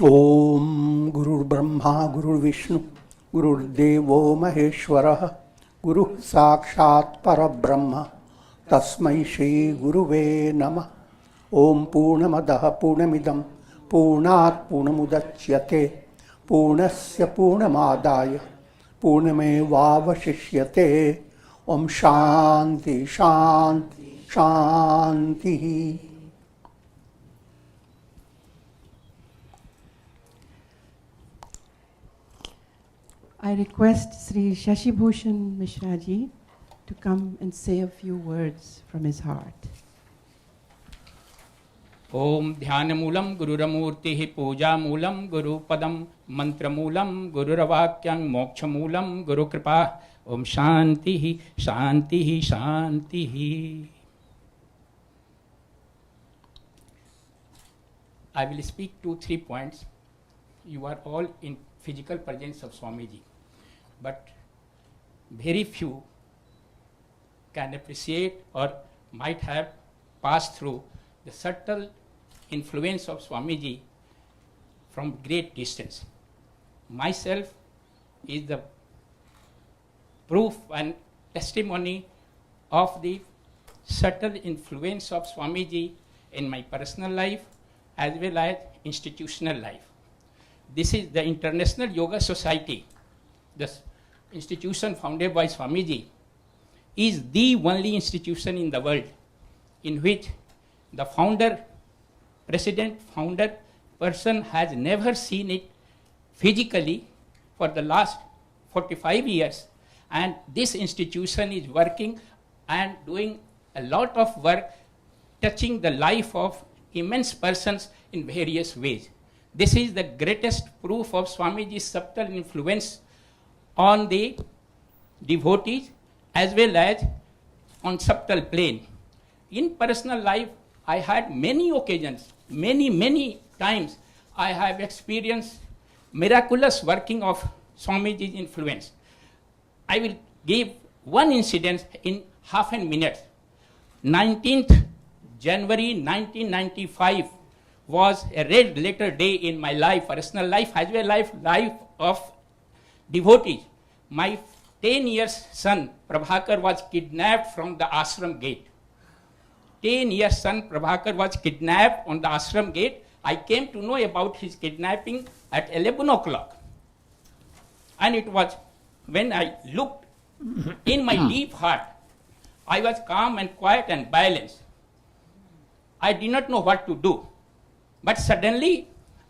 ओम गुरुर्ब्रह्मा गुरुर्विष्णु गुरुर्देवो महेश्वरः गुरुः साक्षात् परब्रह्म तस्मै श्री गुरुवे नमः। ओम पूर्णमदः पूर्णमिदं पूर्णात् पूर्णमुदच्यते पूर्णस्य पूर्णमादाय पूर्णमेवावशिष्यते। ओम शांति शांति शांति। I request Sri Shashi Bhushan Mishra ji to come and say a few words from his heart. Om ध्यानमूलम गुरुरमूर्ति पूजामूलम गुरुपदम मंत्रमूलम गुरुरवाक्यं मोक्षमूलम Gurukripa. Om Shanti Shanti Shanti. I will speak 2-3 points. You are all in physical presence of Swamiji, but very few can appreciate or might have passed through the subtle influence of Swamiji from great distance. Myself is the proof and testimony of the subtle influence of Swamiji in my personal life as well as institutional life. This is the International Yoga Society, the institution founded by Swamiji, is the only institution in the world in which the president founder person has never seen it physically for the last 45 years. And this institution is working and doing a lot of work touching the life of immense persons in various ways. This is the greatest proof of Swamiji's subtle influence on the devotees as well as on subtle plane. In personal life, I had many occasions, many times I have experienced miraculous working of Swamiji's influence. I will give one incident in half a minute. 19th January 1995 was a red letter day in my life, personal life as well as life of devotees. My 10 years son Prabhakar was kidnapped from the ashram gate. 10 years son Prabhakar was kidnapped on the ashram gate. I came to know about his kidnapping at 11 o'clock. And it was when I looked in my deep heart, I was calm and quiet and balanced. I did not know what to do. But suddenly,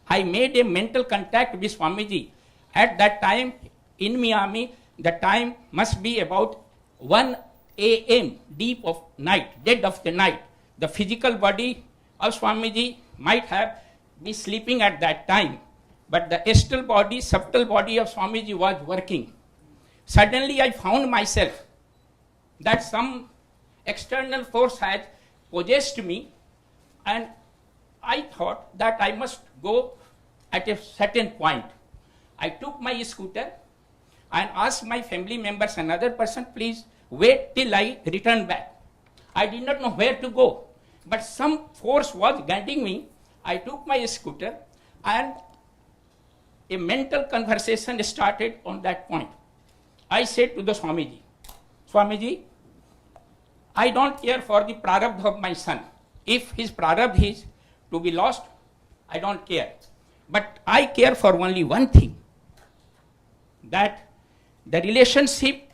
I made a mental contact with Swamiji. At that time, in Miami, the time must be about 1 a.m., deep of night, dead of the night. The physical body of Swamiji might have been sleeping at that time, but the astral body, subtle body of Swamiji was working. Suddenly, I found myself that some external force had possessed me, and I thought that I must go at a certain point. I took my scooter and asked my family members, another person, please wait till I return back. I did not know where to go, but some force was guiding me. I took my scooter and a mental conversation started on that point. I said to the Swamiji, Swamiji, I don't care for the prarabdha of my son. If his prarabdha is to be lost, I don't care. But I care for only one thing, that the relationship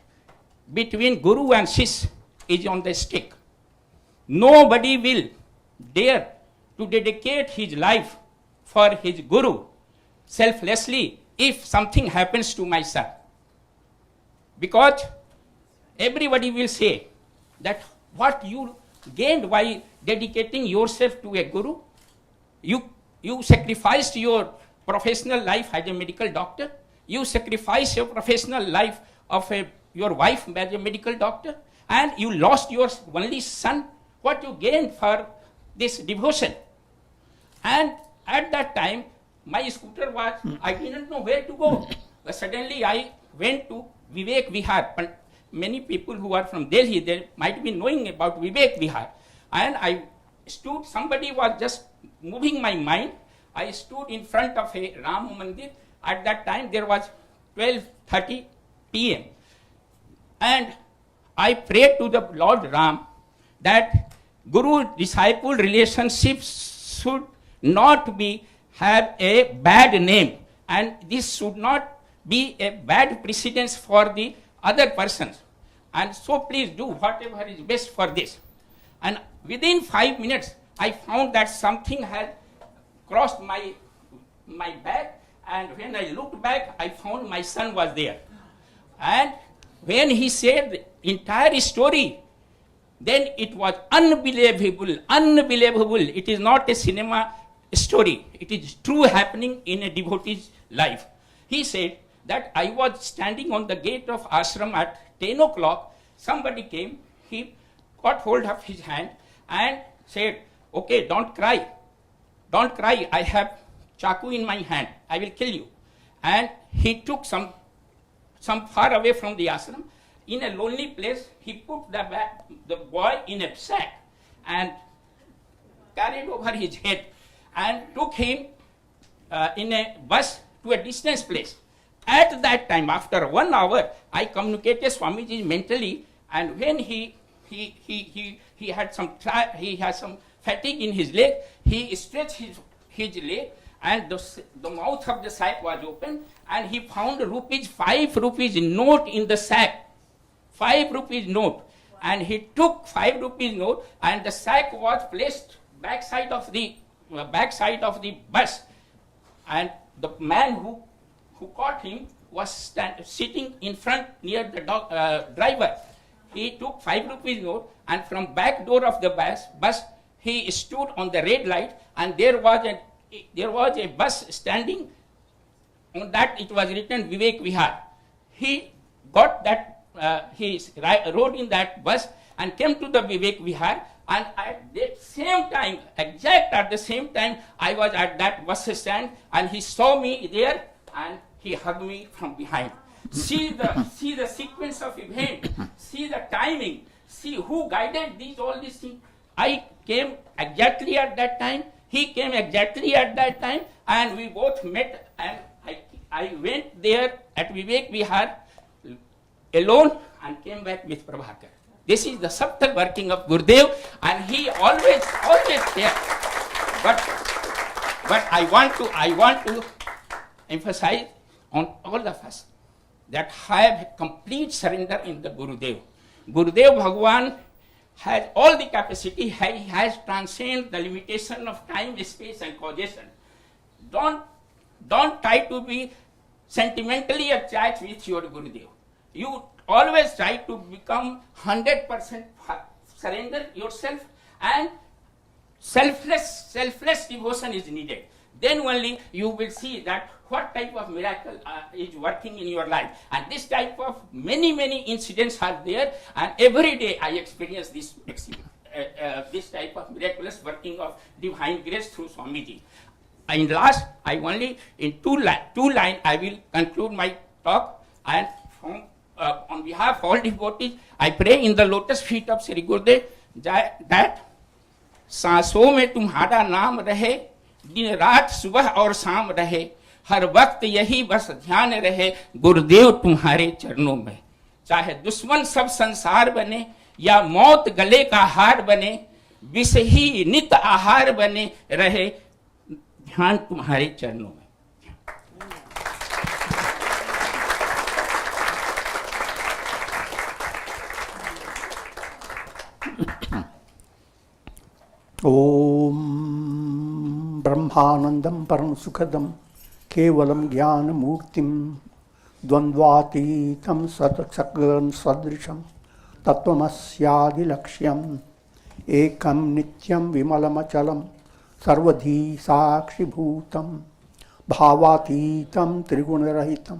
between Guru and Shish is on the stake. Nobody will dare to dedicate his life for his Guru selflessly if something happens to my son. Because everybody will say that what you gained by dedicating yourself to a Guru, you sacrificed your professional life as a medical doctor, you sacrificed your professional life of your wife as a medical doctor, and you lost your only son. What you gained for this devotion? And at that time, my scooter was, I didn't know where to go. But suddenly I went to Vivek Vihar. Many people who are from Delhi, they might be knowing about Vivek Vihar. And I stood, somebody was just moving my mind. I stood in front of a Ram Mandir. At that time there was 12:30 p.m. and I prayed to the Lord Ram that Guru-disciple relationships should not be have a bad name, and this should not be a bad precedence for the other persons. And so please do whatever is best for this. And within 5 minutes, I found that something had crossed my back, and when I looked back, I found my son was there. And when he said the entire story, then it was unbelievable, unbelievable. It is not a cinema story. It is true happening in a devotee's life. He said that I was standing on the gate of ashram at 10 o'clock. Somebody came, he got hold of his hand and said, okay, don't cry. Don't cry, I have chaku in my hand, I will kill you. And he took some far away from the ashram. In a lonely place, he put the boy in a sack and carried over his head and took him in a bus to a distant place. At that time, after 1 hour, I communicated Swamiji mentally, and when he had some fatigue in his leg, he stretched his leg, and the mouth of the sack was open, and he found 5 rupees note in the sack. 5 rupees note. And he took 5 rupees note, and the sack was placed backside of the bus. And the man who caught him was sitting in front near the driver. He took 5 rupees note, and from back door of the bus he stood on the red light, and there was a bus standing. On that it was written Vivek Vihar. He got that. He rode in that bus and came to the Vivek Vihar, and at the same time, at the same time, I was at that bus stand, and he saw me there, and he hugged me from behind. See the sequence of event, see the timing, see who guided all these things. I came exactly at that time, he came exactly at that time, and we both met, and I went there at Vivek Vihar alone and came back with Prabhakar. This is the subtle working of Gurudev, and he always there. But I want to emphasize on all of us that have complete surrender in the Gurudev. Gurudev Bhagwan has all the capacity. He has transcended the limitation of time, space, and causation. Don't try to be sentimentally attached with your Gurudev. You always try to become 100% surrender yourself, and selfless devotion is needed. Then only you will see that what type of miracle is working in your life. And this type of many incidents are there, and every day I experience this type of miraculous working of divine grace through Swamiji. And last, I only in two lines I will conclude my talk, and on behalf of all devotees, I pray in the lotus feet of Sri Gurudev that सांसों में तुम्हारा नाम रहे, दिन रात सुबह और शाम रहे, हर वक्त यही बस ध्यान रहे गुरुदेव तुम्हारे चरणों में. चाहे दुश्मन सब संसार बने या मौत गले का हार बने, विष ही नित आहार बने रहे, ध्यान तुम्हारे चरणों में. ओम ब्रह्मानंदं परम सुखदं केवलं ज्ञानमूर्तिं द्वन्द्वातीतं सत्सगं सदृशं तत्त्वमस्यादिलक्ष्यम् एकं नित्यं विमलमचलं सर्वधी साक्षिभूतं भावातीतं त्रिगुणरहितं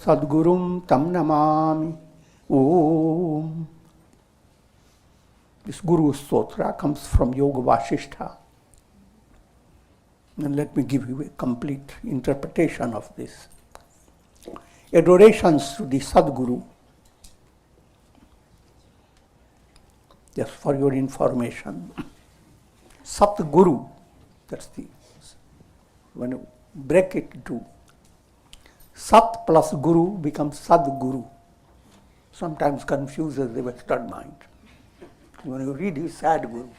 सद्गुरुं तं नमामि. ओम. This Guru Stotra comes from Yoga Vasishtha. And let me give you a complete interpretation of this. Adorations to the Sadguru. Just for your information. Satguru, that's the when you break it into Sat plus Guru becomes Sadguru. Sometimes confuses the Western mind. When you read his Sad Guru.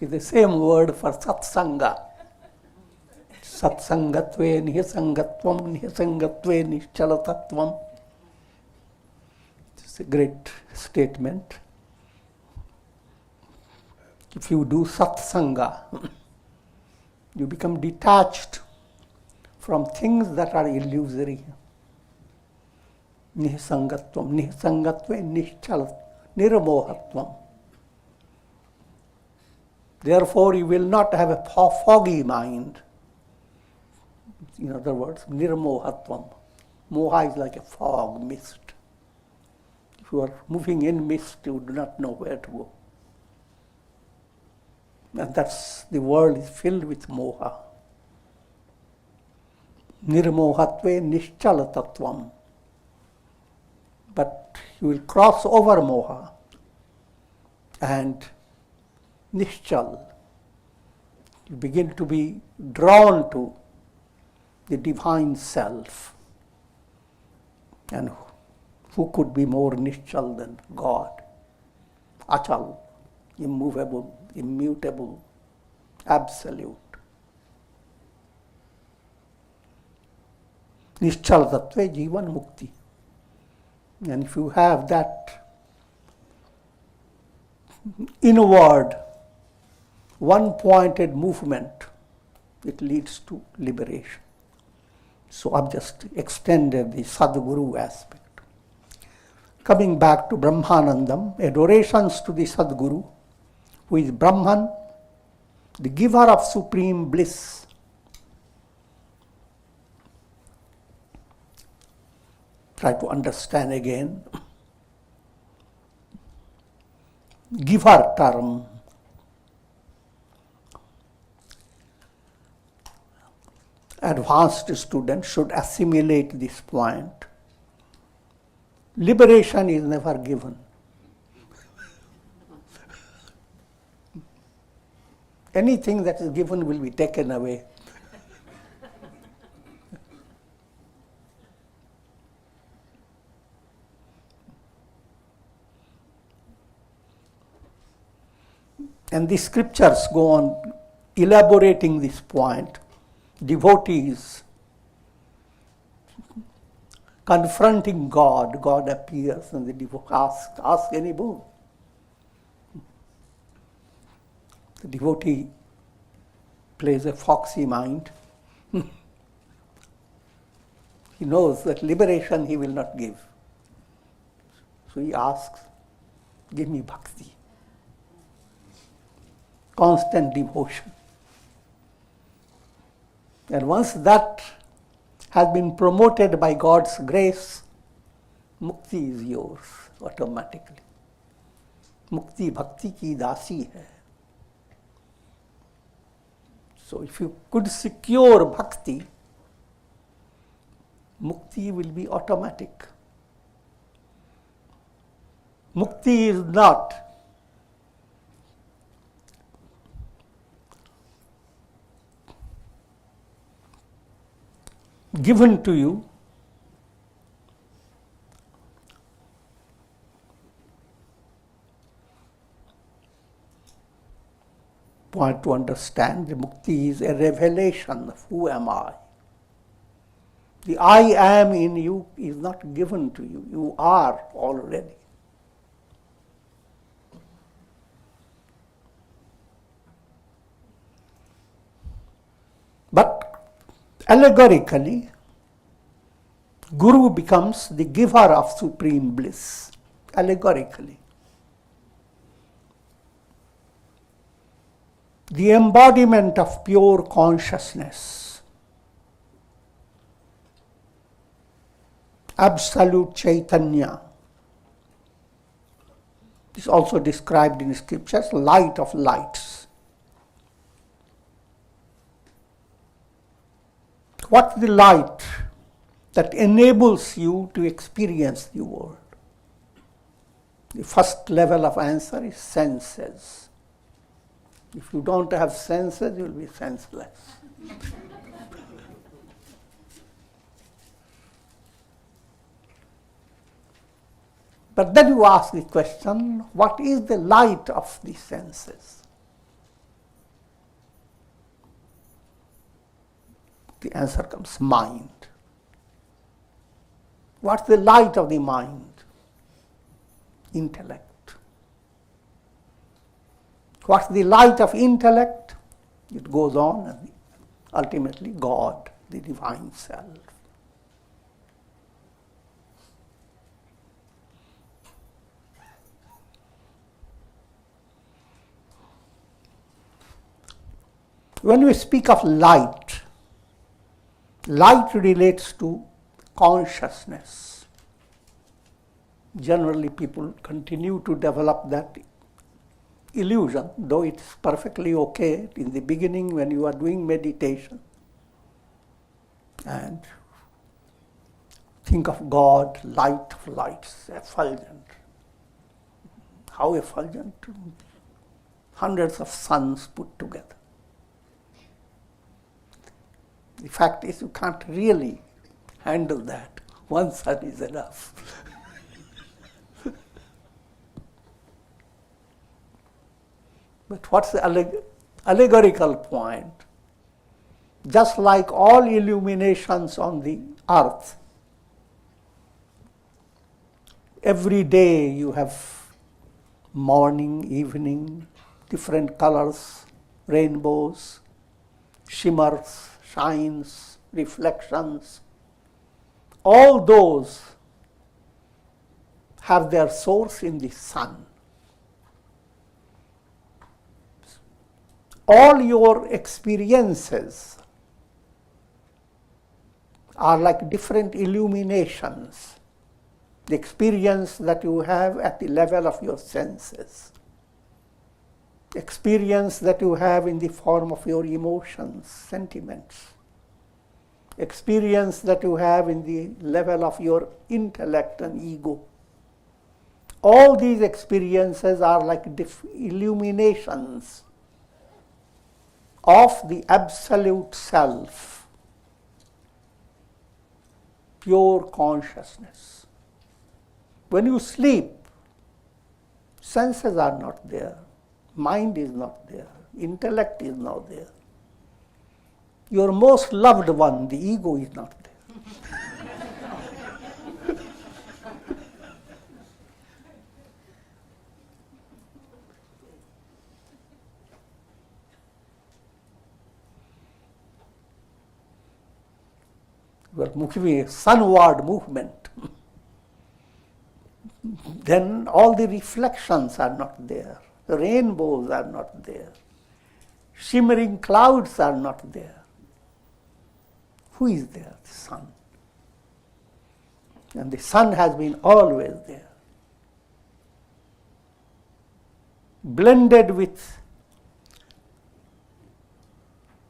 It's the same word for Satsanga. Satsangatve nihisangatvam nihisangatve nischalatatvam. It's a great statement. If you do satsanga, you become detached from things that are illusory. Nihisangatvam, nihisangatve nischalatatvam, nirmohatvam. Therefore, you will not have a foggy mind. In other words, nirmohatvam. Moha is like a fog, mist. If you are moving in mist, you do not know where to go. And that's, the world is filled with moha. Nirmohatve nischalatatvam. But you will cross over moha and nischal. You begin to be drawn to the divine self. And who could be more nischal than God? Achal, immovable, immutable, absolute. Nischal tattve jivan mukti. And if you have that inward, one-pointed movement, it leads to liberation. So I've just extended the Sadguru aspect. Coming back to Brahmanandam, adorations to the Sadguru, who is Brahman, the giver of supreme bliss. Try to understand again. Giver term. Advanced students should assimilate this point. Liberation is never given. Anything that is given will be taken away. And the scriptures go on elaborating this point. Devotees confronting God, God appears and the devotee asks any boon. The devotee plays a foxy mind. He knows that liberation he will not give. So he asks, give me bhakti. Constant devotion. And once that has been promoted by God's grace, mukti is yours automatically. Mukti bhakti ki dasi hai. So if you could secure bhakti, mukti will be automatic. Mukti is not given to you point to understand the mukti is a revelation of who am I. The I am in you is not given to you. You are already. But allegorically, Guru becomes the giver of supreme bliss. Allegorically. The embodiment of pure consciousness. Absolute Chaitanya. This is also described in scriptures, light of lights. What's the light that enables you to experience the world? The first level of answer is senses. If you don't have senses, you will be senseless. But then you ask the question, what is the light of the senses? The answer comes, mind. What's the light of the mind? Intellect. What's the light of intellect? It goes on, and ultimately God, the divine self. When we speak of light, light relates to consciousness. Generally, people continue to develop that illusion, though it's perfectly okay in the beginning when you are doing meditation. And think of God, light of lights, effulgent. How effulgent? Hundreds of suns put together. The fact is, you can't really handle that. One sun is enough. But what's the allegorical point? Just like all illuminations on the earth, every day you have morning, evening, different colors, rainbows, shimmers, shines, reflections. All those have their source in the sun. All your experiences are like different illuminations, the experience that you have at the level of your senses, experience that you have in the form of your emotions, sentiments, experience that you have in the level of your intellect and ego. All these experiences are like illuminations of the absolute self, pure consciousness. When you sleep, senses are not there, mind is not there, intellect is not there. Your most loved one, the ego, is not there. Your sunward movement. Then all the reflections are not there. The rainbows are not there. Shimmering clouds are not there. Who is there? The sun. And the sun has been always there. Blended with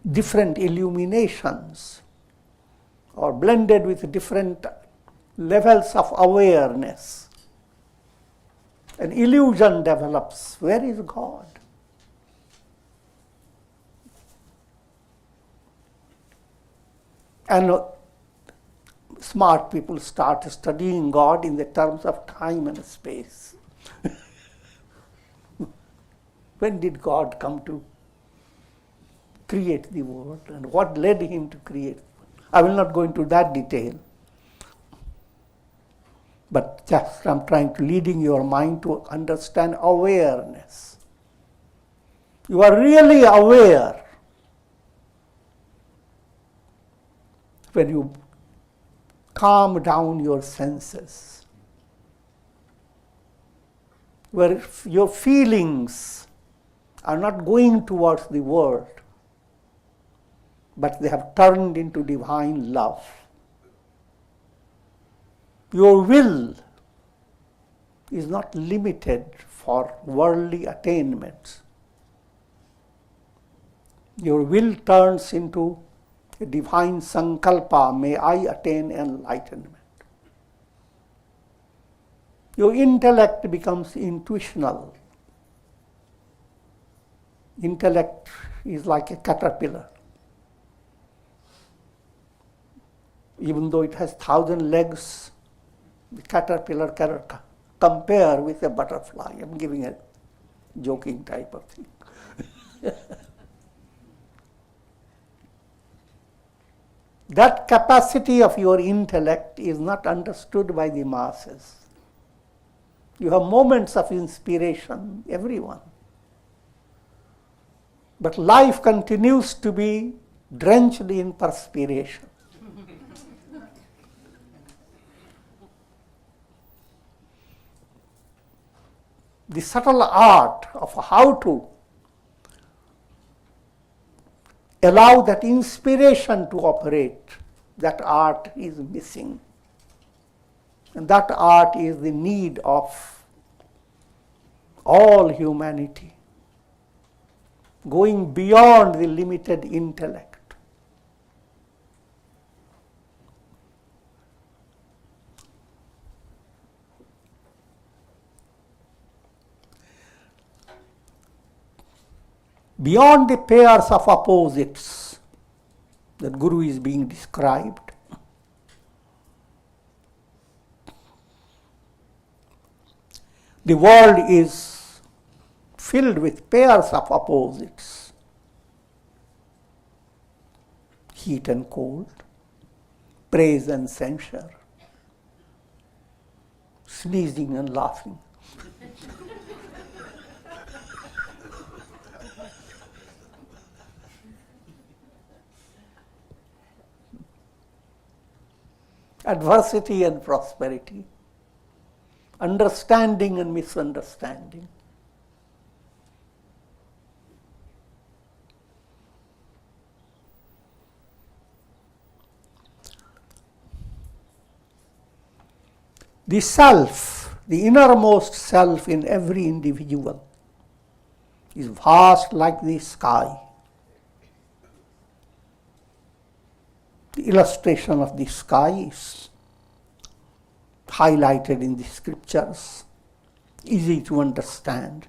different illuminations, or blended with different levels of awareness. An illusion develops. Where is God? And smart people start studying God in the terms of time and space. When did God come to create the world, and what led him to create? I will not go into that detail. But just I'm trying to leading your mind to understand awareness. You are really aware when you calm down your senses, where your feelings are not going towards the world, but they have turned into divine love. Your will is not limited for worldly attainments. Your will turns into a divine sankalpa, may I attain enlightenment. Your intellect becomes intuitional. Intellect is like a caterpillar. Even though it has 1,000 legs, the caterpillar cannot compare with a butterfly. I'm giving a joking type of thing. That capacity of your intellect is not understood by the masses. You have moments of inspiration, everyone. But life continues to be drenched in perspiration. The subtle art of how to allow that inspiration to operate, that art is missing. And that art is the need of all humanity, going beyond the limited intellect. Beyond the pairs of opposites that Guru is being described, the world is filled with pairs of opposites. Heat and cold, praise and censure, sneezing and laughing. Adversity and prosperity, understanding and misunderstanding. The self, the innermost self in every individual is vast like the sky. The illustration of the sky is highlighted in the scriptures, easy to understand.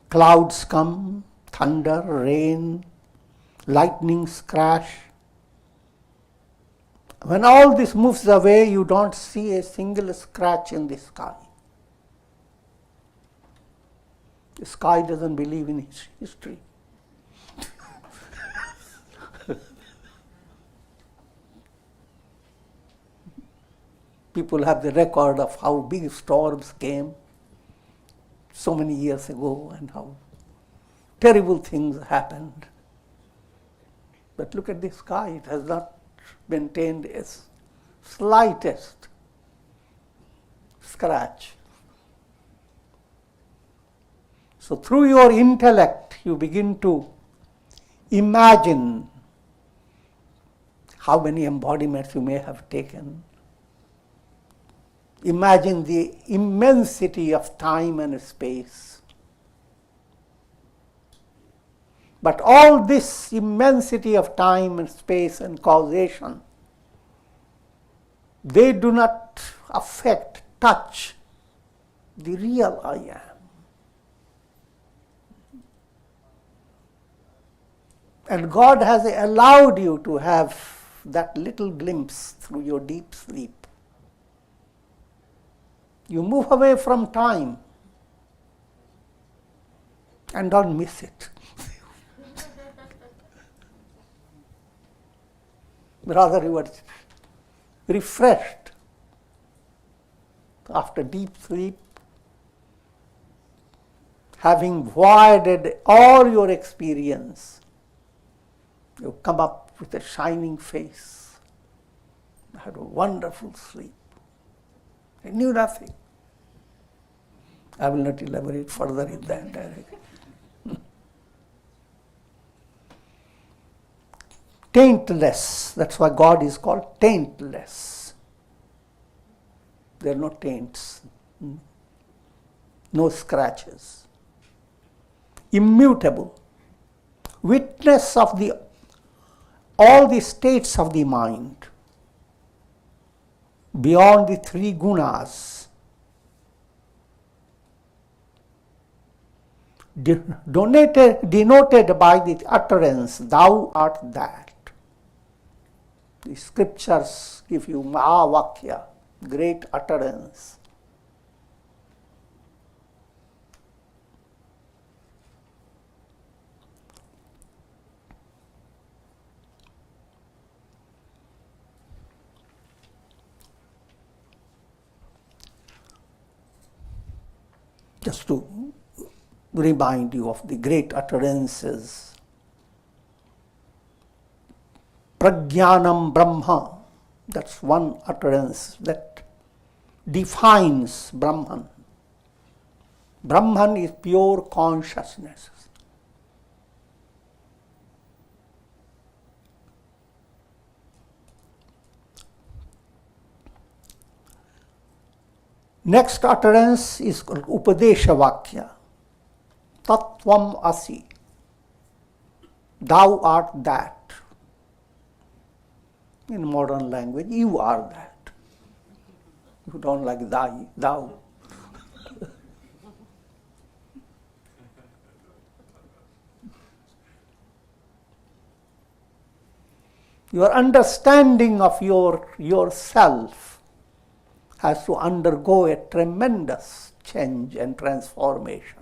Clouds come, thunder, rain, lightnings crash. When all this moves away, you don't see a single scratch in the sky. The sky doesn't believe in its history. People have the record of how big storms came so many years ago and how terrible things happened. But look at the sky, it has not maintained a slightest scratch. So through your intellect, you begin to imagine how many embodiments you may have taken. Imagine the immensity of time and space. But all this immensity of time and space and causation, they do not affect, touch the real I am. And God has allowed you to have that little glimpse through your deep sleep. You move away from time and don't miss it. Rather, you are refreshed after deep sleep, having voided all your experience. You come up with a shining face. I had a wonderful sleep. I knew nothing. I will not elaborate further in that direction. Taintless, that's why God is called taintless. There are no taints, no scratches. Immutable, witness of the all the states of the mind beyond the three gunas, denoted by the utterance, thou art that. The scriptures give you Mahavakya, great utterance. Just to remind you of the great utterances. Prajnanam Brahma, that's one utterance that defines Brahman. Brahman is pure consciousness. Next utterance is called Upadesha Vakya. Tattvam Asi. Thou art that. In modern language, you are that. You don't like thou. Your understanding of yourself has to undergo a tremendous change and transformation.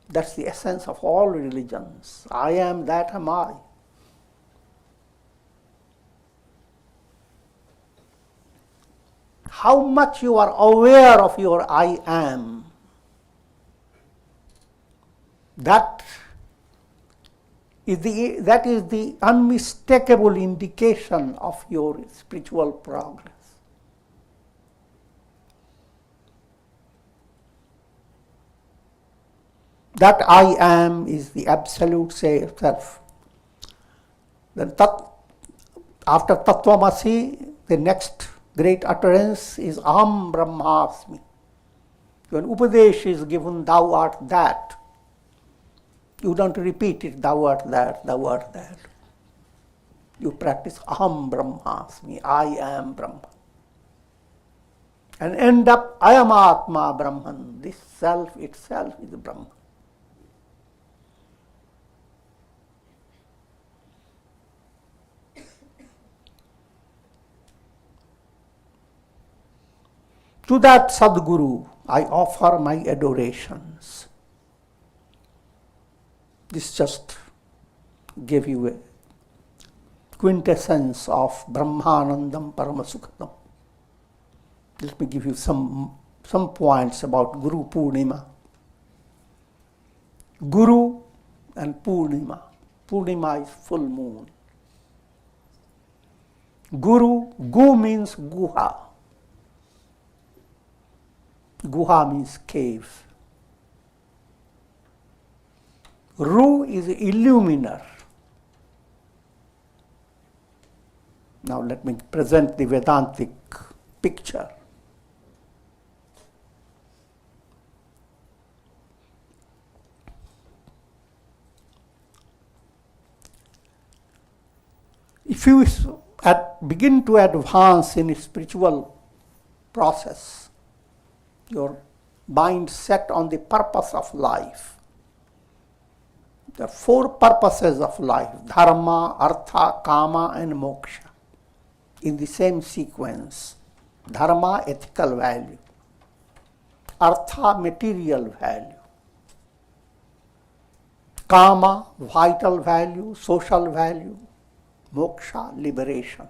That's the essence of all religions. I am, that am I. How much you are aware of your I am, that is the unmistakable indication of your spiritual progress. That I am is the absolute self. Then after Tattvamasi, the next great utterance is Aham Brahmasmi. When Upadesh is given, thou art that, you don't repeat it, thou art that, thou art that. You practice Aham Brahmasmi, I am Brahman. And end up, I am Atma Brahman. This self itself is Brahman. To that Sadguru, I offer my adorations. This just gave you a quintessence of Brahmanandam Paramasukhatam. Let me give you some points about Guru Purnima. Guru and Purnima. Purnima is full moon. Gu means Guha. Guha means cave. Ru is illuminer. Now let me present the Vedantic picture. If you begin to advance in a spiritual process, your mind set on the purpose of life. There are four purposes of life: dharma, artha, kama, and moksha. In the same sequence. Dharma, ethical value. Artha, material value. Kama, vital value, social value. Moksha, liberation.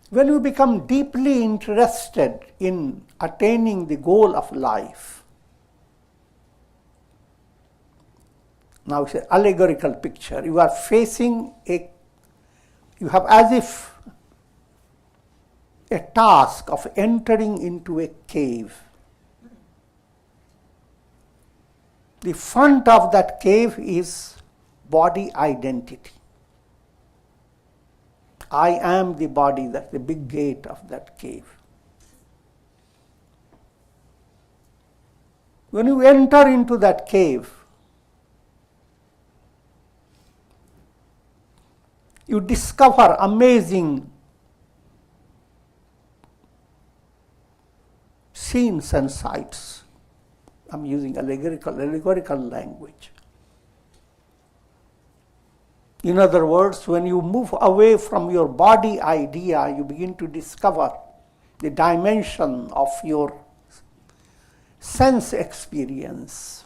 When you become deeply interested in attaining the goal of life, now it's an allegorical picture. You are facing you have as if a task of entering into a cave. The front of that cave is body identity. I am the body, that's the big gate of that cave. When you enter into that cave, you discover amazing scenes and sights. I'm using allegorical language. In other words, when you move away from your body idea, you begin to discover the dimension of your sense experience,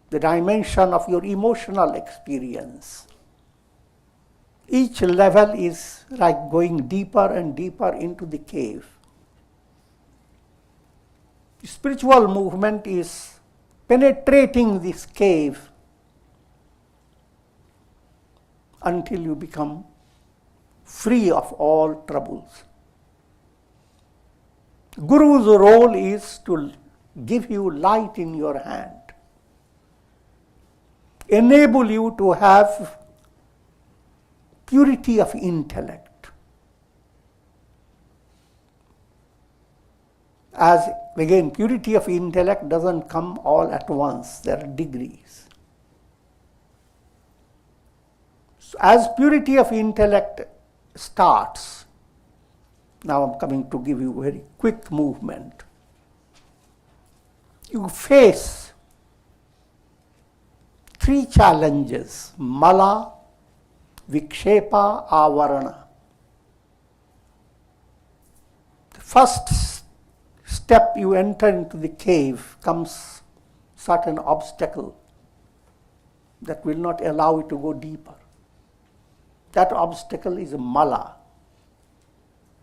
the dimension of your emotional experience. Each level is like going deeper and deeper into the cave. Spiritual movement is penetrating this cave until you become free of all troubles. Guru's role is to give you light in your hand, enable you to have purity of intellect. As again, purity of intellect doesn't come all at once, there are degrees. So as purity of intellect starts, now I'm coming to give you a very quick movement. You face 3 challenges: mala, vikshepa, avarana. The first step you enter into the cave comes certain obstacle that will not allow you to go deeper. That obstacle is mala.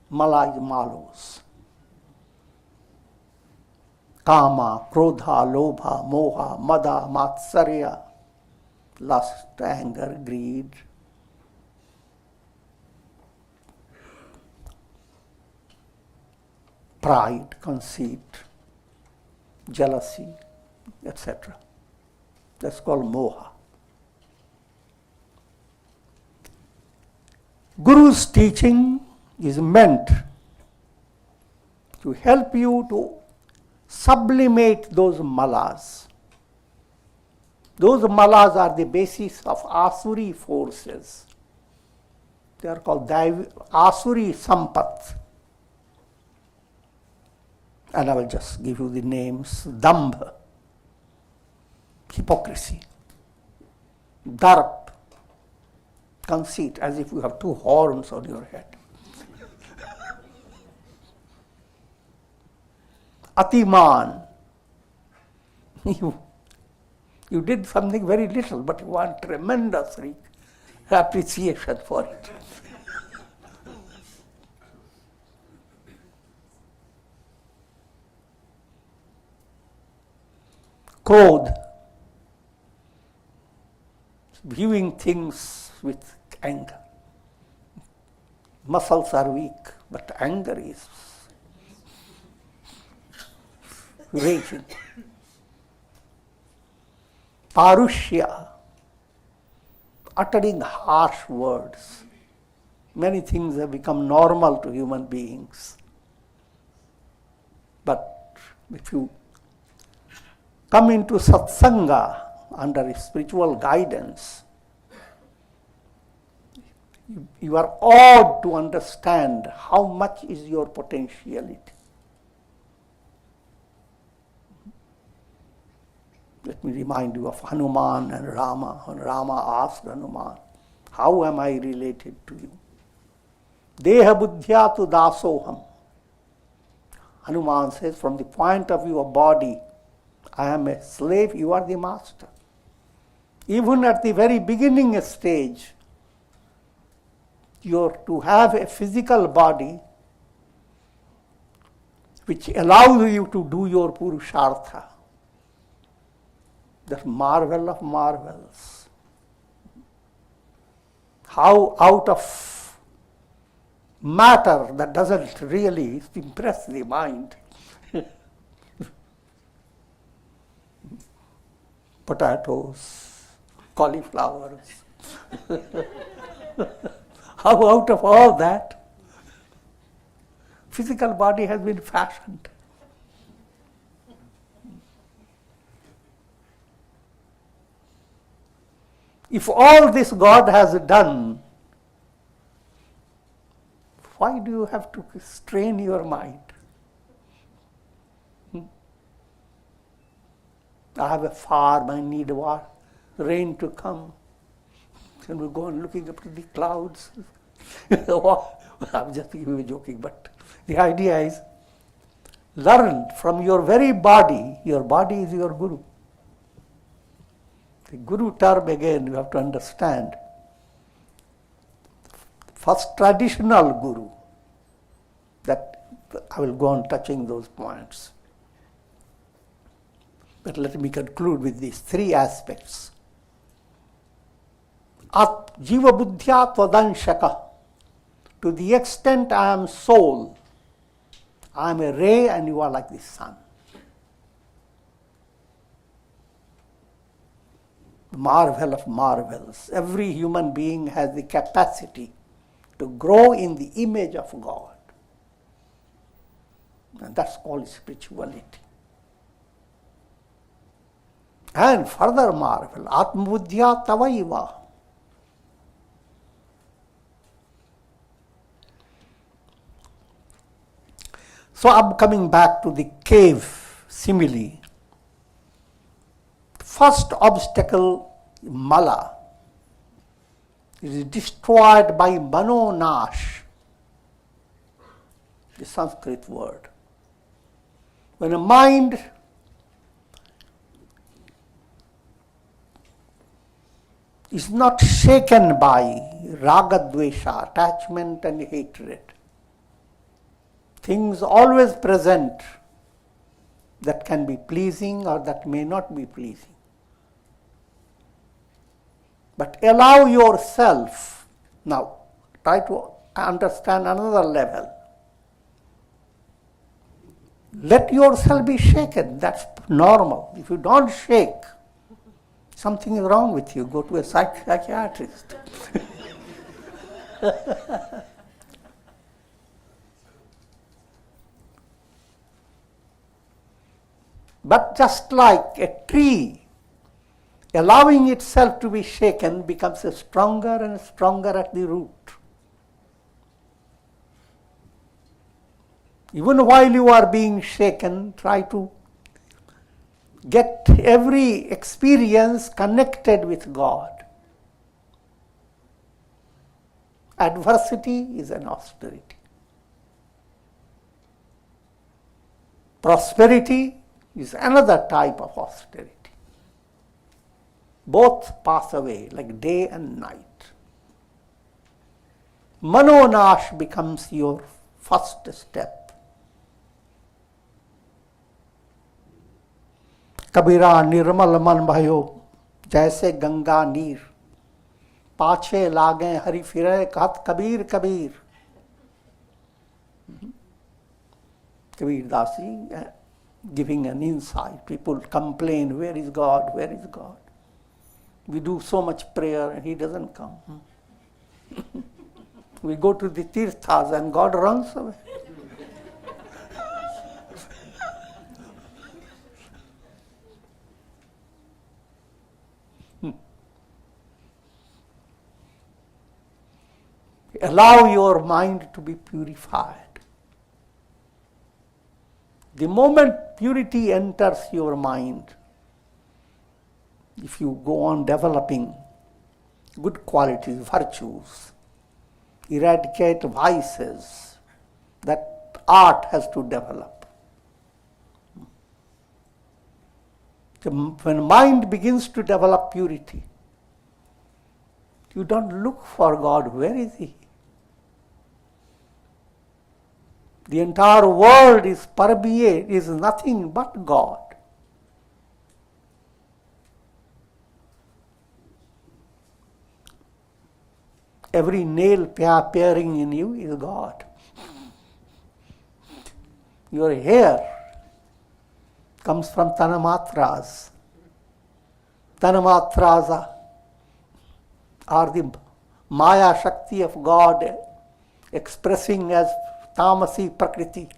Mala is malos. Kama, krodha, lobha, moha, mada, matsarya, lust, anger, greed. Pride, conceit, jealousy, etc. That's called moha. Guru's teaching is meant to help you to sublimate those malas. Those malas are the basis of asuri forces. They are called asuri sampat. And I will just give you the names: dambha, hypocrisy; darp, conceit, as if you have 2 horns on your head; atiman, you did something very little, but you want tremendous appreciation for it. Krodh, viewing things with anger. Muscles are weak, but anger is raging. Parushya, uttering harsh words. Many things have become normal to human beings. But if you come into satsanga under spiritual guidance, you are awed to understand how much is your potentiality. Let me remind you of Hanuman and Rama. When Rama asked Hanuman, how am I related to you? Deha buddhya tu dasoham. Hanuman says, from the point of view of body, I am a slave, you are the master. Even at the very beginning stage, you are to have a physical body which allows you to do your purushartha. The marvel of marvels. How out of matter that doesn't really impress the mind, potatoes, cauliflowers. How out of all that, physical body has been fashioned. If all this God has done Why do you have to strain your mind? I have a farm, I need rain to come. And we go on looking up to the clouds. I'm just joking, but the idea is learn from your very body. Your body is your guru. The guru term again you have to understand. First traditional guru, that I will go on touching those points. But let me conclude with these three aspects. Jiva buddhya tvadanshaka. To the extent I am soul, I am a ray and you are like the sun. Marvel of marvels. Every human being has the capacity to grow in the image of God. And that's called spirituality. And further marvel, Atma buddhya tavaiva. So I'm coming back to the cave simile. First obstacle, mala, is destroyed by manonash, the Sanskrit word. When a mind is not shaken by raga dvesha, attachment and hatred, things always present that can be pleasing or that may not be pleasing. But allow yourself, now try to understand another level. Let yourself be shaken, that's normal. If you don't shake, something is wrong with you, go to a psychiatrist. But just like a tree, allowing itself to be shaken becomes stronger and stronger at the root. Even while you are being shaken, try to get every experience connected with God. Adversity is an austerity. Prosperity is another type of austerity. Both pass away like day and night. Manonash becomes your first step. कबीरा निर्मल मन भयो जैसे गंगा नीर पाछे लागे हरि फिरे कहत Kabir Kabir. Kabir Dasi giving an insight. People complain, where is God, where is God? We do so much prayer and He doesn't come. We go to the tirthas and God runs away. Allow your mind to be purified. The moment purity enters your mind, if you go on developing good qualities, virtues, eradicate vices, that art has to develop. When mind begins to develop purity, you don't look for God, where is He? The entire world is permeated, is nothing but God. Every nail appearing in you is God. Your hair comes from Tanamatras. Tanamatras are the Maya Shakti of God expressing as Tamasi Prakriti.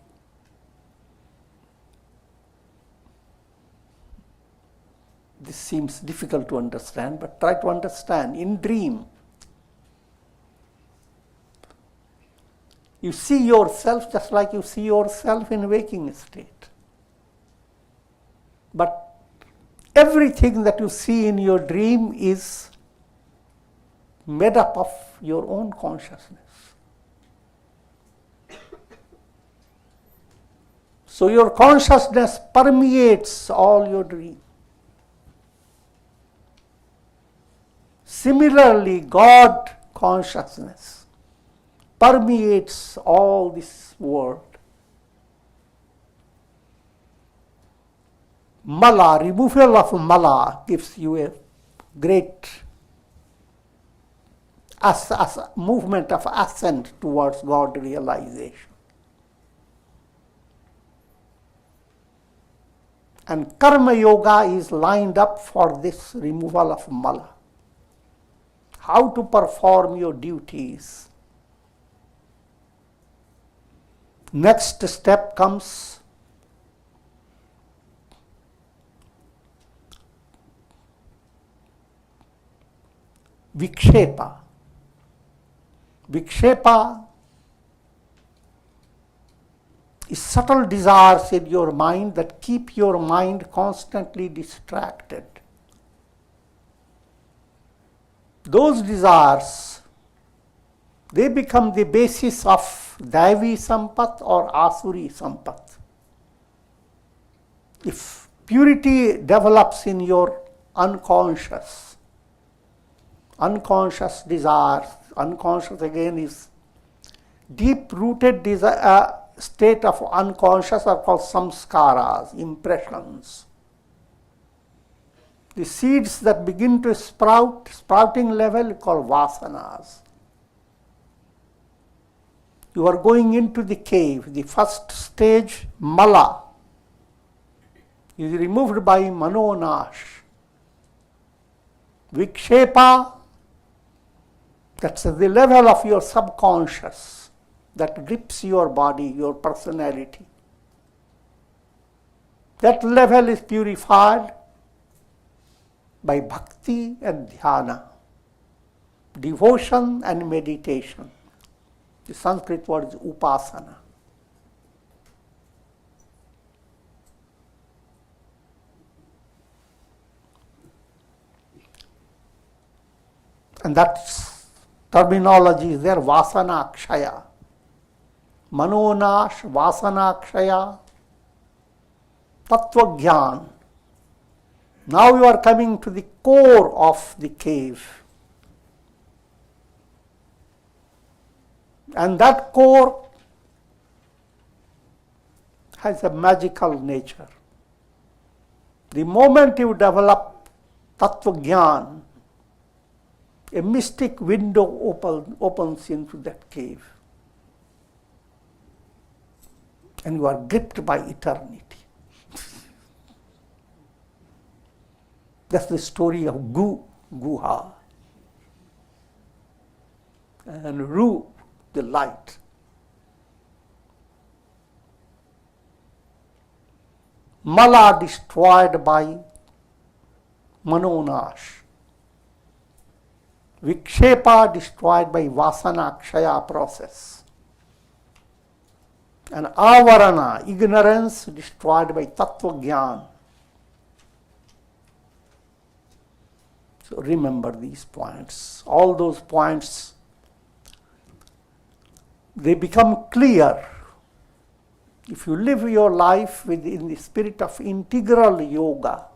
This seems difficult to understand, but try to understand. In dream, You see yourself just like you see yourself in waking state. But everything that you see in your dream is made up of your own consciousness. So your consciousness permeates all your dream. Similarly, God consciousness permeates all this world. Mala, removal of mala gives you a great movement of ascent towards God realization. And karma yoga is lined up for this removal of mala. How to perform your duties. Next step comes vikshepa. Vikshepa is subtle desires in your mind that keep your mind constantly distracted. Those desires, they become the basis of Daivi Sampat or Asuri Sampat. If purity develops in your unconscious desires, unconscious again is deep-rooted state of unconscious are called samskaras, impressions. The seeds that begin to sprouting level called vasanas. You are going into the cave. The first stage, mala, is removed by manonash. Vikshepa, that's at the level of your subconscious that grips your body, your personality. That level is purified by bhakti and dhyana, devotion and meditation. The Sanskrit word is upasana. And that terminology is there, vasana akshaya. Manonash, vasana akshaya, tattva jnana. Now you are coming to the core of the cave. And that core has a magical nature. The moment you develop tattva jnana, a mystic window opens into that cave. And you are gripped by eternity. That's the story of Guha. And Ru, the light. Mala destroyed by manonash. Vikshepa destroyed by vasana akshaya process. And avarana, ignorance, destroyed by tattva jnana. So remember these points. All those points, they become clear if you live your life in the spirit of integral yoga.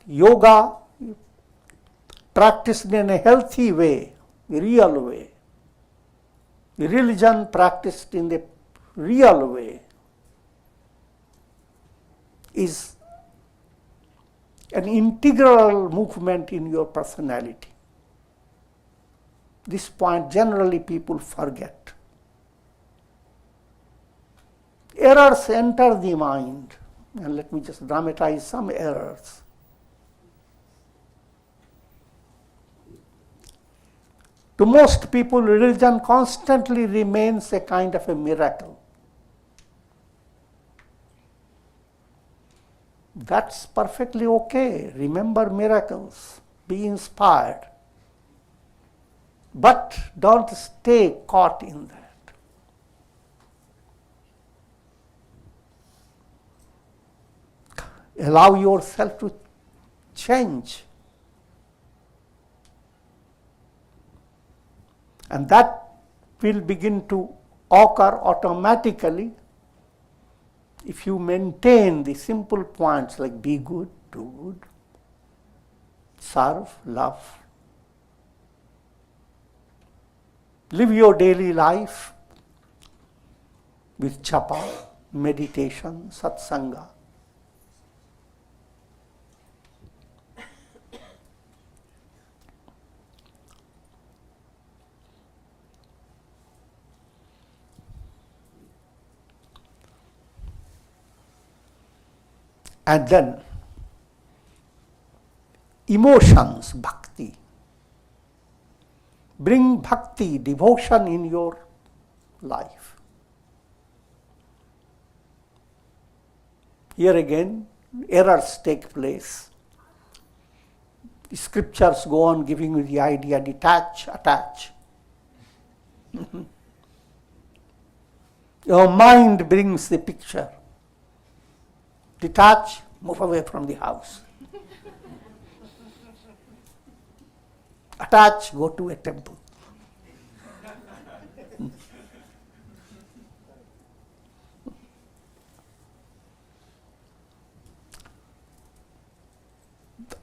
Yoga practiced in a healthy way, the real way. The religion practiced in the real way is an integral movement in your personality. This point generally people forget. Errors enter the mind, and let me just dramatize some errors. To most people, religion constantly remains a kind of a miracle. That's perfectly okay. Remember miracles. Be inspired. But don't stay caught in that. Allow yourself to change. And that will begin to occur automatically if you maintain the simple points like be good, do good, serve, love. Live your daily life with japa, meditation, satsanga. And then emotions, bhakti. Bring bhakti, devotion in your life. Here again, errors take place. The scriptures go on giving you the idea, detach, attach. Your mind brings the picture. Detach, move away from the house. Attach, go to a temple.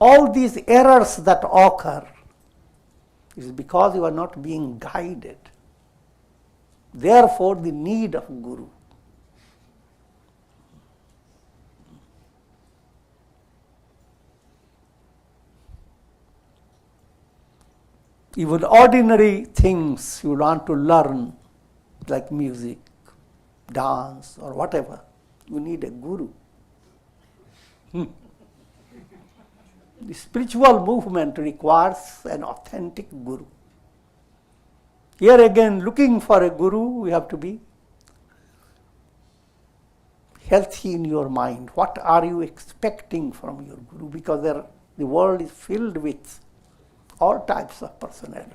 All these errors that occur is because you are not being guided. Therefore, the need of Guru. Even ordinary things you want to learn, like music, dance, or whatever, you need a guru. The spiritual movement requires an authentic guru. Here again, looking for a guru, we have to be healthy in your mind. What are you expecting from your guru? Because the world is filled with all types of personalities.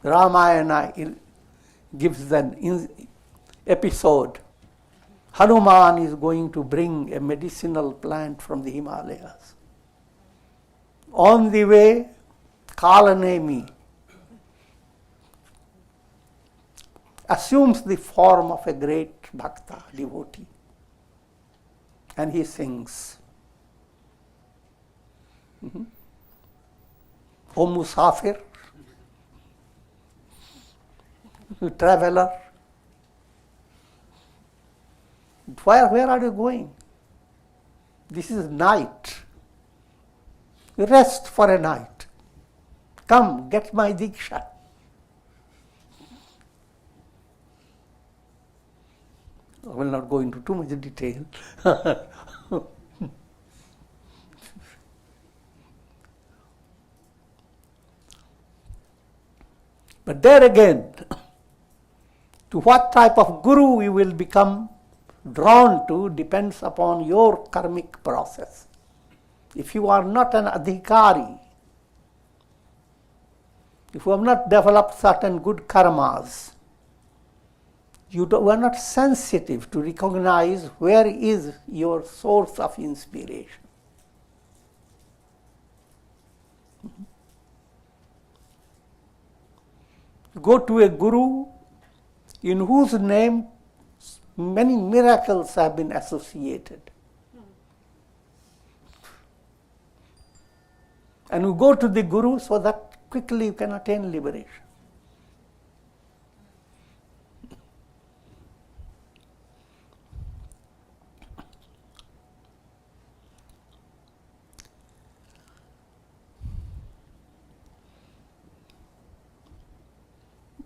Ramayana gives an episode. Hanuman is going to bring a medicinal plant from the Himalayas. On the way, Kalanemi assumes the form of a great bhakta, devotee, and he sings. O Musafir, traveler, where are you going? This is night. Rest for a night. Come, get my diksha. I will not go into too much detail. But there again, to what type of guru you will become drawn to depends upon your karmic process. If you are not an adhikari, if you have not developed certain good karmas, you are not sensitive to recognize where is your source of inspiration. Go to a guru in whose name many miracles have been associated. And you go to the guru so that quickly you can attain liberation.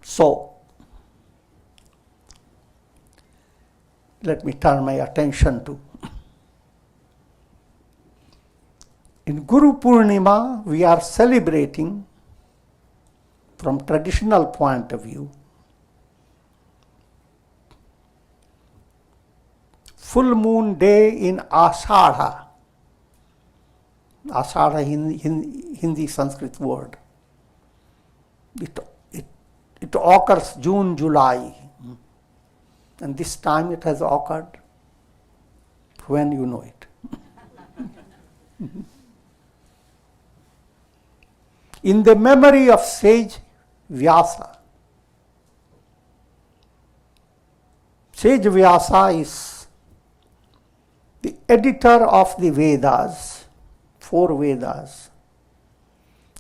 So, let me turn my attention to. In Guru Purnima, we are celebrating, from traditional point of view, full moon day in Ashadha. Ashadha, Hindi Sanskrit word. It occurs June, July. And this time it has occurred when you know it. In the memory of sage Vyasa. Sage Vyasa is the editor of the Vedas, 4 Vedas.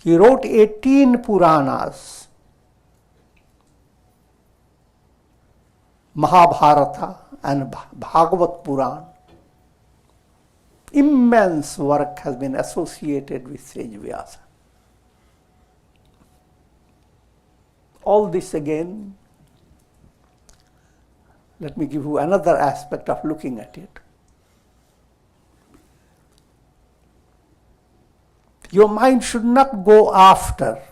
He wrote 18 Puranas, Mahabharata and Bhagavad Puran. Immense work has been associated with sage Vyasa. All this again, let me give you another aspect of looking at it. Your mind should not go after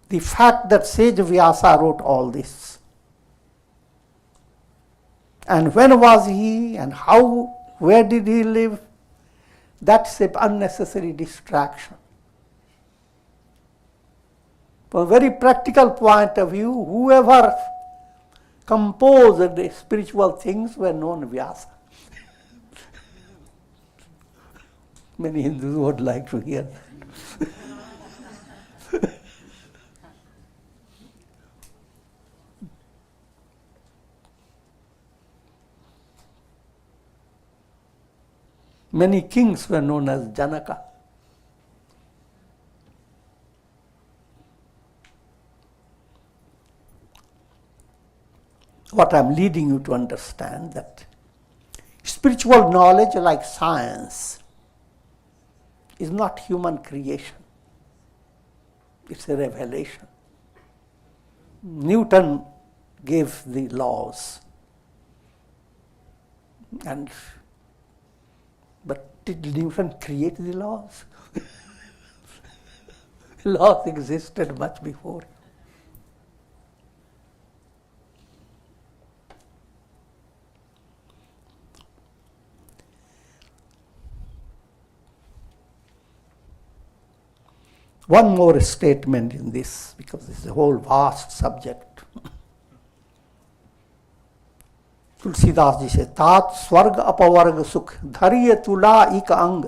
the fact that sage Vyasa wrote all this. And when was he, and how, where did he live? That's an unnecessary distraction. From a very practical point of view, whoever composed the spiritual things were known Vyasa. Many Hindus would like to hear that. Many kings were known as Janaka. What I'm leading you to understand that spiritual knowledge, like science, is not human creation. It's a revelation. Newton gave the laws, but did Newton create the laws? Laws existed much before. One more statement in this, because this is a whole vast subject. Tulsidas ji से तात स्वर्ग अपवर्ग सुख धैर्य तुला इक अंग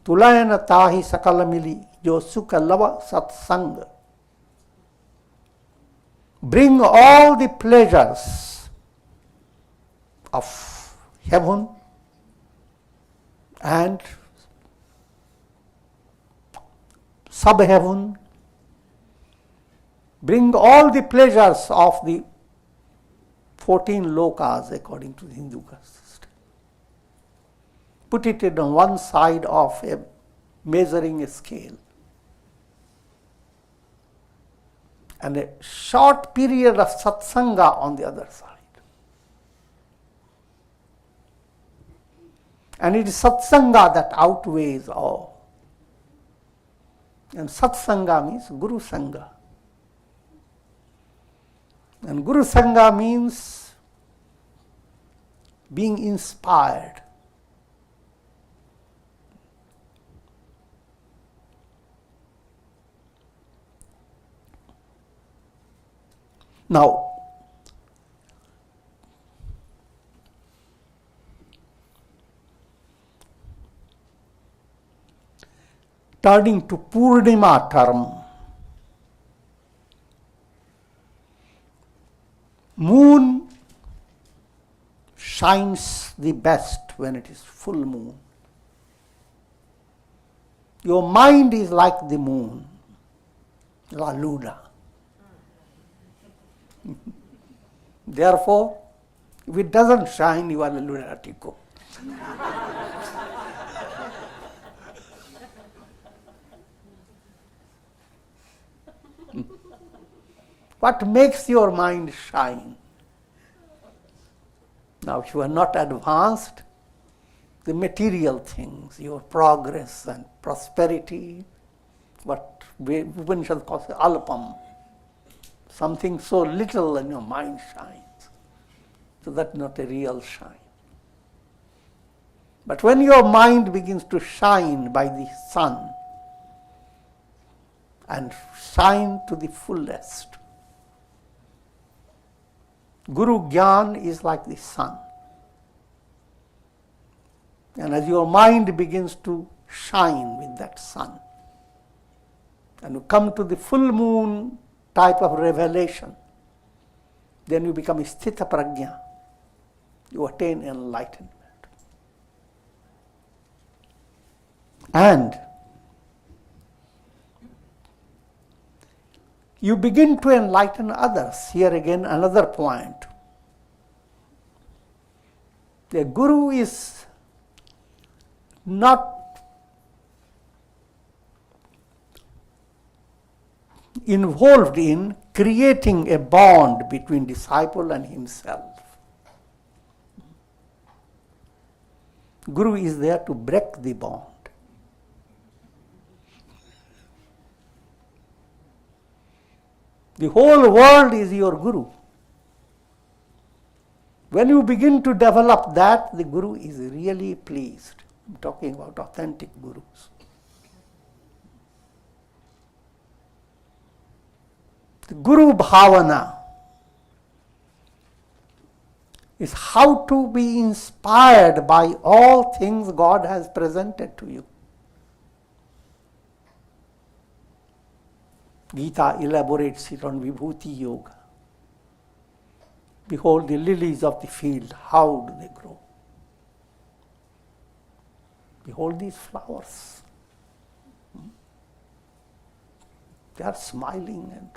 तुलयन ताहि सकल मिली जो सुख लव सत्संग. Bring all the pleasures of heaven and sub-heaven, bring all the pleasures of the 14 lokas according to the Hindu system. Put it on one side of a measuring scale. And a short period of satsanga on the other side. And it is satsanga that outweighs all. And satsanga means Guru Sangha. And Guru Sangha means being inspired. Now, turning to Purnima term, moon shines the best when it is full moon. Your mind is like the moon, la luna. Therefore, if it doesn't shine, you are a lunatico. What makes your mind shine? Now, if you are not advanced, the material things, your progress and prosperity, what Upanishad calls alpam, something so little and your mind shines. So that's not a real shine. But when your mind begins to shine by the sun and shine to the fullest, Guru Gyan is like the sun. And as your mind begins to shine with that sun, and you come to the full moon type of revelation, then you become sthita prajna. You attain enlightenment. And you begin to enlighten others. Here again another point. The Guru is not involved in creating a bond between disciple and himself. Guru is there to break the bond. The whole world is your Guru. When you begin to develop that, the Guru is really pleased. I'm talking about authentic Gurus. The Guru Bhavana is how to be inspired by all things God has presented to you. Gita elaborates it on Vibhuti Yoga. Behold the lilies of the field, how do they grow? Behold these flowers. They are smiling and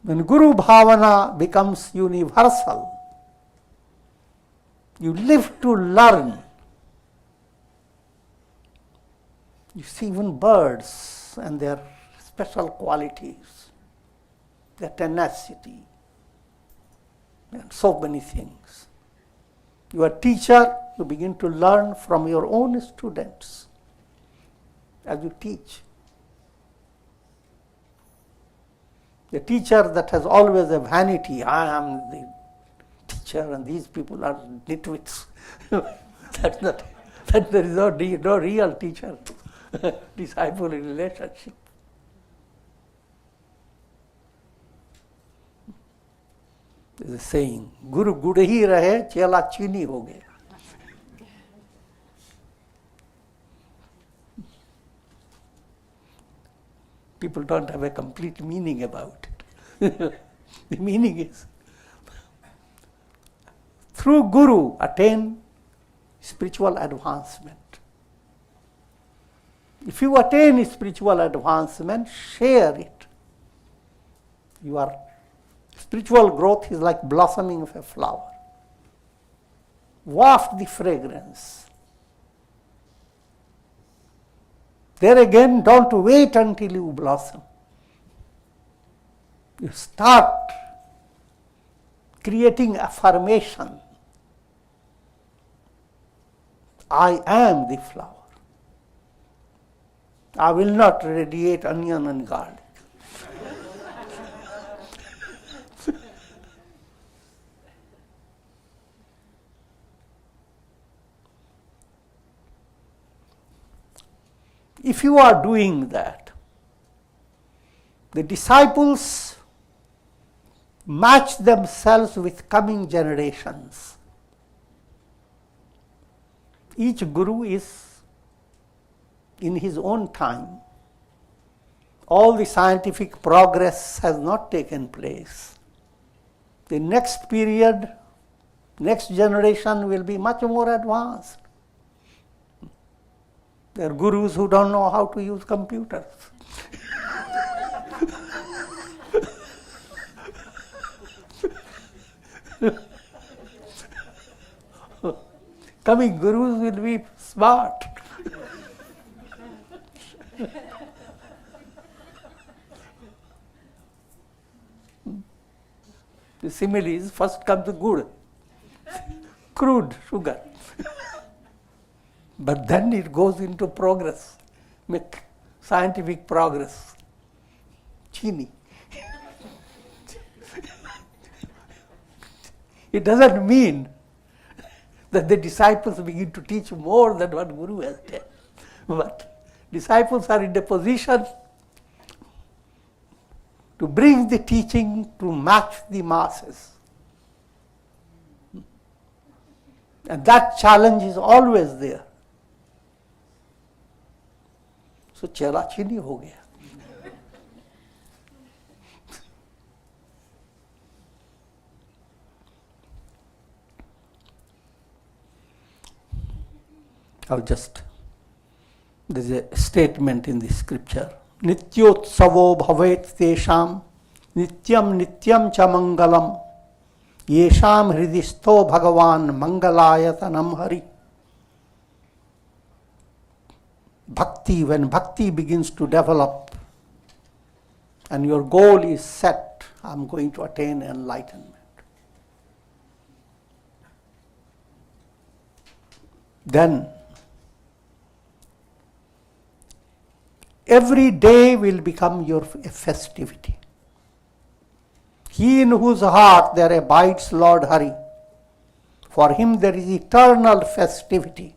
when Guru Bhavana becomes universal, you live to learn. You see even birds and their special qualities, their tenacity, and so many things. You are a teacher, you begin to learn from your own students as you teach. The teacher that has always a vanity, I am the teacher and these people are nitwits. There is no real teacher disciple relationship. There is a saying, Guru gud hi rahe, chela chini ho gaya. People don't have a complete meaning about it. The meaning is, through Guru, attain spiritual advancement. If you attain spiritual advancement, share it. Your spiritual growth is like blossoming of a flower. Waft the fragrance. There again, don't wait until you blossom. You start creating affirmation. I am the flower. I will not radiate onion and garlic. If you are doing that, the disciples match themselves with coming generations. Each Guru is in his own time. All the scientific progress has not taken place. The next period, next generation will be much more advanced. There are gurus who don't know how to use computers. Coming gurus will be smart. The simile is first comes the good, crude sugar. But then it goes into progress, make scientific progress. Chini. It doesn't mean that the disciples begin to teach more than what Guru has done. But disciples are in the position to bring the teaching to match the masses. And that challenge is always there. So चेला चीनी हो गया. There's a statement in the scripture. Nityotsavo bhavet tesham nityam nityam cha mangalam yesham hridistho bhagavan mangalayatanam hari. Bhakti, when bhakti begins to develop and your goal is set, I'm going to attain enlightenment. Then every day will become your festivity. He in whose heart there abides Lord Hari, for him there is eternal festivity,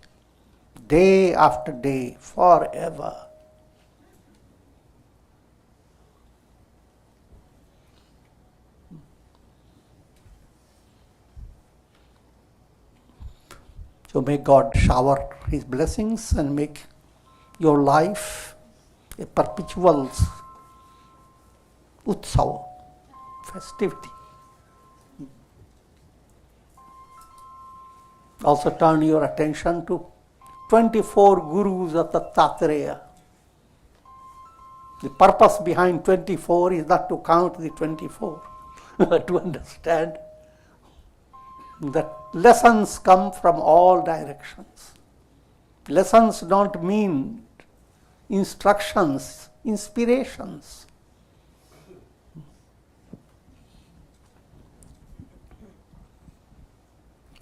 day after day, forever. So may God shower His blessings and make your life a perpetual utsav, festivity. Also turn your attention to 24 Gurus of Tattatreya. The purpose behind 24 is not to count the 24, but to understand that lessons come from all directions. Lessons don't mean instructions, inspirations.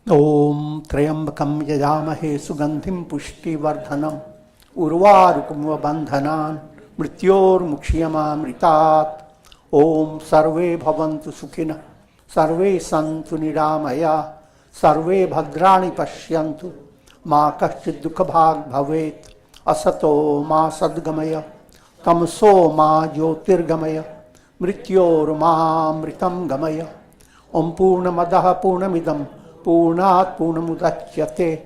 Om Trayambakam Yajamahe Sugandhim Pushti Vardhanam Urvarukam Bandhanan Mrityor Mukshiyamamritat. Om Sarve Bhavantu Sukhina Sarve Santu Niramaya Sarve Bhadrani Pashyantu Ma Kaschid Dukhabhag Bhavet Asato Ma Sadgamaya Tamso Ma Jyotirgamaya Mrityor Ma Mritam Gamaya. Om Purnamadaha Purnamidam Purnat Purnamudachyate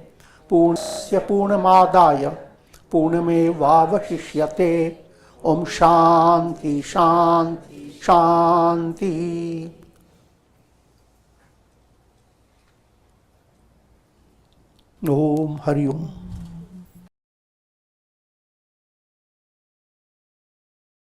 Purnasya Purnamadaya Purnamevavashishyate. Om Shanti Shanti Shanti. Om Hari Om.